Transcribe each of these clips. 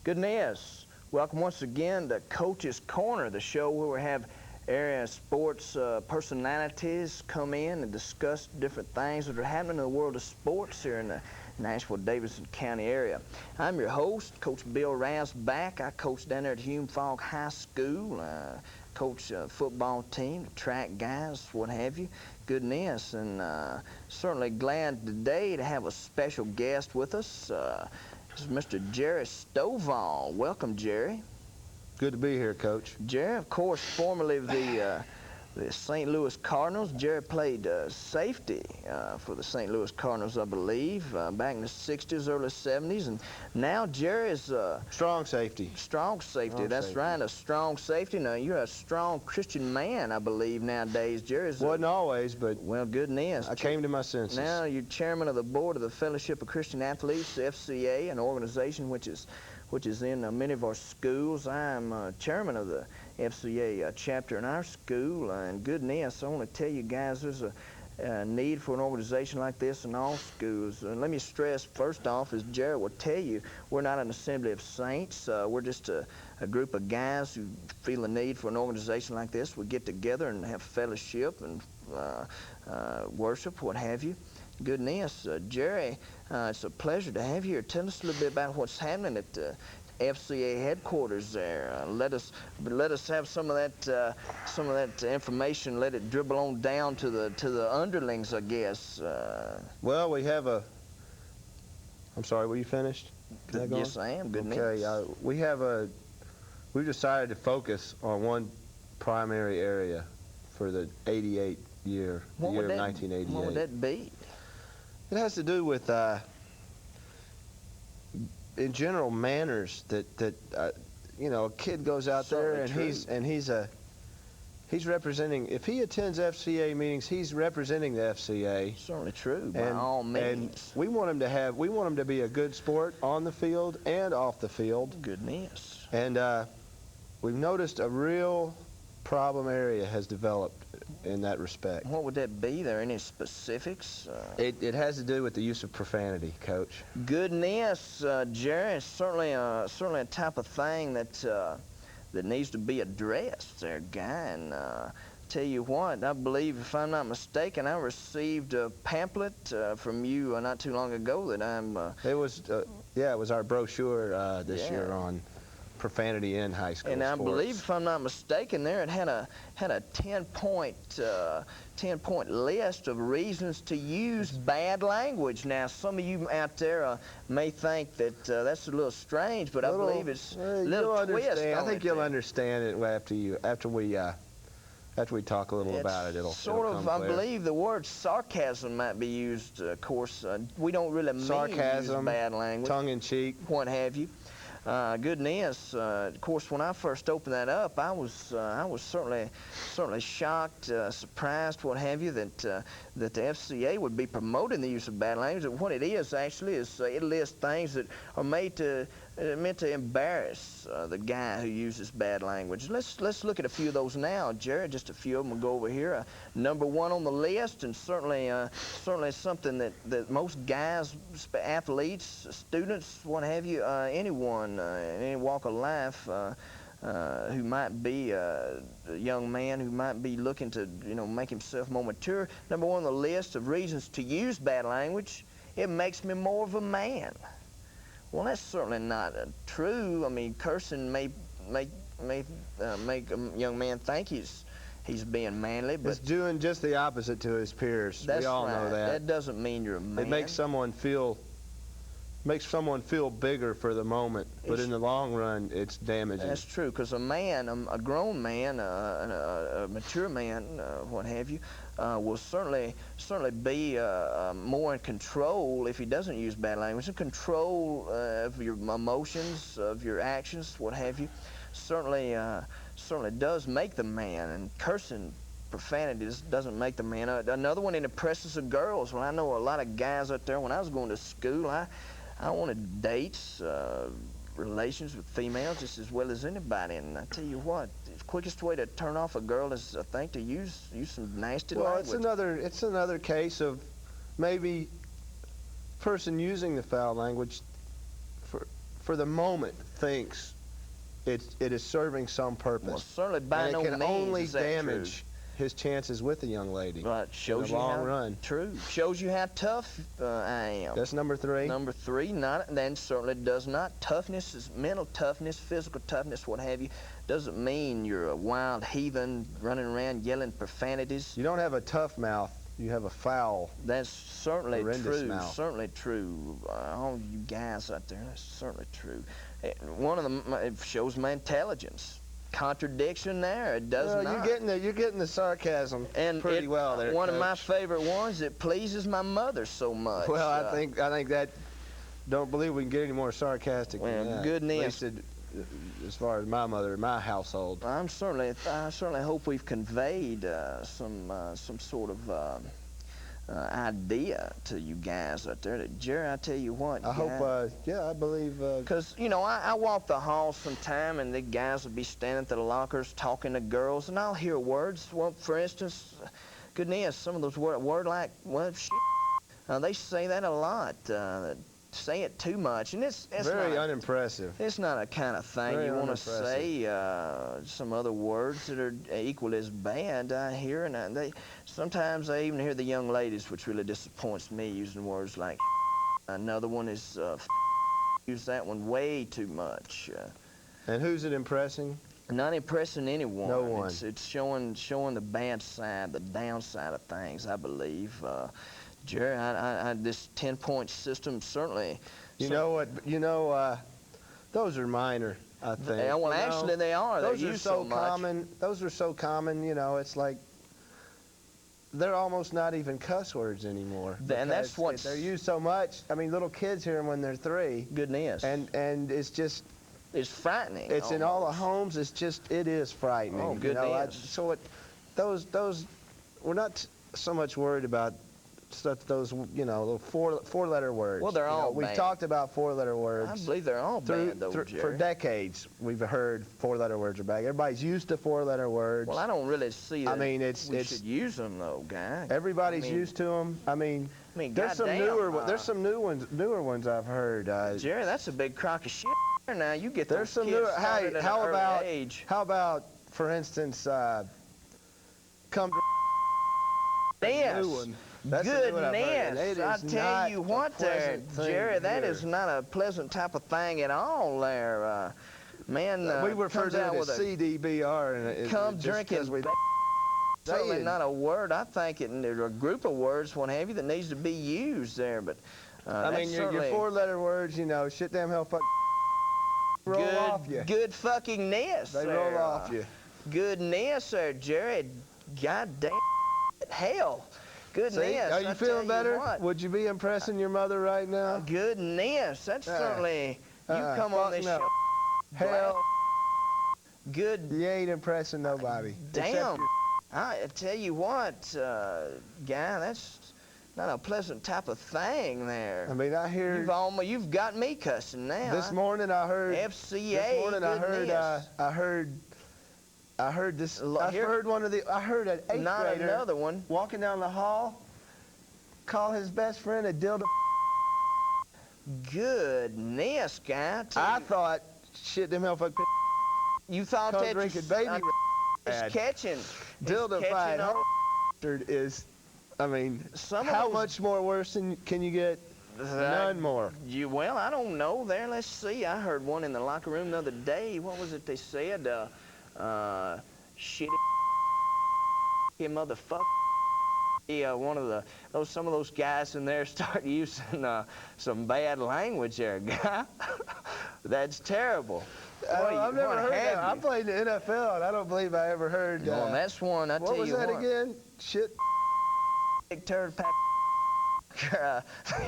Goodness, welcome once again to Coach's Corner, the show where we have area sports personalities come in and discuss different things that are happening in the world of sports here in the Nashville, Davidson County area. I'm your host, Coach Bill Rasback. I coach down there at Hume Fogg High School, coach football team, the track guys, what have you. Goodness, and certainly glad today to have a special guest with us. This is Mr. Jerry Stovall. Welcome, Jerry. Good to be here, Coach. Jerry, of course, formerly of the St. Louis Cardinals. Jerry played safety for the St. Louis Cardinals, I believe, back in the 60s, early 70s. And now Jerry is strong safety. Strong safety. That's right, a strong safety. Now, you're a strong Christian man, I believe, nowadays. Jerry's wasn't always, but well, goodness. I came to my senses. Now you're chairman of the board of the Fellowship of Christian Athletes, the FCA, an organization which is in many of our schools. I'm chairman of the FCA chapter in our school, and goodness, I want to tell you guys, there's a need for an organization like this in all schools. And let me stress, first off, as Jared will tell you, we're not an assembly of saints. We're just a group of guys who feel the need for an organization like this. We get together and have fellowship and worship, what have you. Goodness, Jerry, it's a pleasure to have you here. Tell us a little bit about what's happening at the FCA headquarters there. Let us have some of that information. Let it dribble on down to the underlings, I guess. Well, we have a. I'm sorry, were you finished? Yes, I am. Goodness. Okay, we've decided to focus on one primary area for the 88 year, the year of 1988. What would that be? It has to do with, in general, manners that you know, a kid goes out there and he's representing. If he attends FCA meetings, he's representing the FCA. Certainly true, by all means. And we want him to be a good sport on the field and off the field. Goodness. And we've noticed a real problem area has developed in that respect. What would that be? There any specifics? It has to do with the use of profanity, Coach. Goodness, Jerry, it's certainly a type of thing that needs to be addressed there, guy. And tell you what, I believe, if I'm not mistaken, I received a pamphlet from you not too long ago that I'm. It was our brochure this year on profanity in high school and sports. I believe, if I'm not mistaken, there it had a 10-point list of reasons to use bad language. Now, some of you out there may think that that's a little strange, but I believe it's a little twist. I think you'll understand it after we talk a little about it. It'll come I clear. believe the word sarcasm might be used. Of course, we don't really mean sarcasm, use bad language, tongue in cheek, what have you. Goodness, of course, when I first opened that up, I was certainly shocked, surprised, what have you, that the FCA would be promoting the use of bad language. What it is actually is it lists things that are meant to embarrass the guy who uses bad language. Let's look at a few of those now, Jared. Just a few of them will go over here. Number one on the list, and certainly something that most guys, athletes, students, what have you, anyone in any walk of life who might be a young man who might be looking to make himself more mature. Number one on the list of reasons to use bad language: it makes me more of a man. Well, that's certainly not true. I mean, cursing may make a young man think he's being manly, but it's doing just the opposite to his peers. That's we all know that. That doesn't mean you're a man. It makes someone feel bigger for the moment, but in the long run, it's damaging. That's true, because a man, a grown man, a mature man, what have you, will certainly be more in control if he doesn't use bad language. In control of your emotions, of your actions, what have you, certainly does make the man. And cursing, profanity doesn't make the man. Another one, it impresses the girls. Well, I know a lot of guys out there. When I was going to school, I wanted dates, relations with females just as well as anybody. And I tell you what, the quickest way to turn off a girl is, I think, to use some nasty language. Well, it's another case of maybe person using the foul language for the moment thinks it is serving some purpose. Well, certainly by no means it can only is that damage his chances with a young lady. Right, shows in the long you how run. True. Shows you how tough I am. That's number 3. Number 3, then certainly does not. Toughness is mental toughness, physical toughness, what have you. Doesn't mean you're a wild heathen running around yelling profanities. You don't have a tough mouth. You have a foul. That's certainly horrendous true. mouth. Certainly true. All you guys out there, that's certainly true. One of them, it shows my intelligence. Contradiction there. It does not. You're getting the sarcasm pretty well there. One Coach. of my favorite ones. It pleases my mother so much. Well, I think that. Don't believe we can get any more sarcastic than that. Goodness. At least as far as my mother in my household. I certainly hope we've conveyed some sort of idea to you guys out there. Jerry, I tell you what. I hope. I believe. Because I walk the halls sometime, and the guys will be standing at the lockers talking to girls, and I'll hear words. Well, for instance, goodness, some of those words like, well, shit. They say that a lot. Say it too much, and it's very unimpressive. It's not a kind of thing Very you want to say. Some other words that are equally as bad I hear, and sometimes I even hear the young ladies, which really disappoints me, using words like. Another one is use that one way too much. And who's it impressing? Not impressing anyone. No one. It's showing the bad side, the downside of things, I believe. Jerry, this 10-point system certainly. You know what? Those are minor, I think. Well, actually, they are. Those are so common. Those are so common. It's like they're almost not even cuss words anymore. And that's what they're used so much. I mean, little kids hear them when they're 3. Goodness. And it's just. It's frightening. It's almost. In all the homes. It is frightening. Oh, goodness. Those we're not so much worried about. Those little four-letter words. Well, they're all bad. We've talked about 4-letter words. I believe they're all bad, though, Jerry. For decades, we've heard 4-letter words are bad. Everybody's used to 4-letter words. Well, I don't really see that. I mean, we should use them, though, guy. Everybody's used to them. I mean there's some newer ones I've heard. Jerry, that's a big crock of shit. Now you get there's some kids newer. Hey, how about for instance, come. Yes. New one. Goodness, I tell you what there, Jerry, that is not a pleasant type of thing at all there. Man, we refer to it as CDBR. Come drinking. Certainly not a word. I think there's a group of words, what have you, that needs to be used there. But I mean, your 4-letter words, shit, damn, hell, fuck, roll off you. Good fuckingness. They roll off you. Goodness there, Jerry. God damn hell. Goodness. See, are you feeling better? Would you be impressing your mother right now? Goodness, that's certainly. You come on this show. Hell. Good. You ain't impressing nobody. Damn. I tell you what, guy, that's not a pleasant type of thing there. I mean, I hear. You've got me cussing now. This morning I heard. FCA. This morning I heard this. I heard an 8th grader. Not another one. Walking down the hall, call his best friend a dildo. Goodness, guy. I thought, shit, them hell fuck. You thought that drinking baby. It's catching. Dildo fight is. I mean, how much more worse can you get? None more. Well, I don't know. There, let's see. I heard one in the locker room the other day. What was it they said? Shit, motherfucker. Yeah, some of those guys in there start using some bad language there, guy. That's terrible. I've never heard that. I played the NFL, and I don't believe I ever heard. Well, that's one. I tell you what. What was that again? Shit. Big turd pack.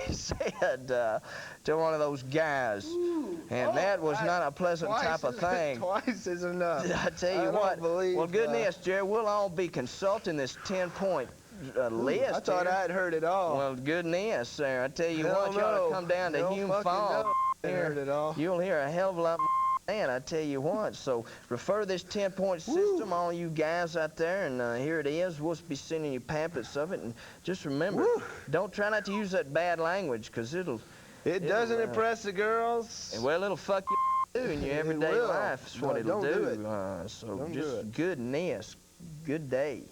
He said to one of those guys, that was not a pleasant type of thing. Twice is enough. I tell you what. Well, goodness, Jerry, we'll all be consulting this 10-point list. I thought I had heard it all. Well, goodness, sir. I tell you what, you ought to come down to Hume Falls. You'll hear a hell of a lot more. Man, I tell you what, so refer to this 10-point system, all you guys out there, and here it is. We'll be sending you pamphlets of it, and just remember, don't try not to use that bad language, because it doesn't impress the girls. Well, it'll fuck you in your everyday life. Is what it'll don't do do. it. So Don't do just it. goodness, good day.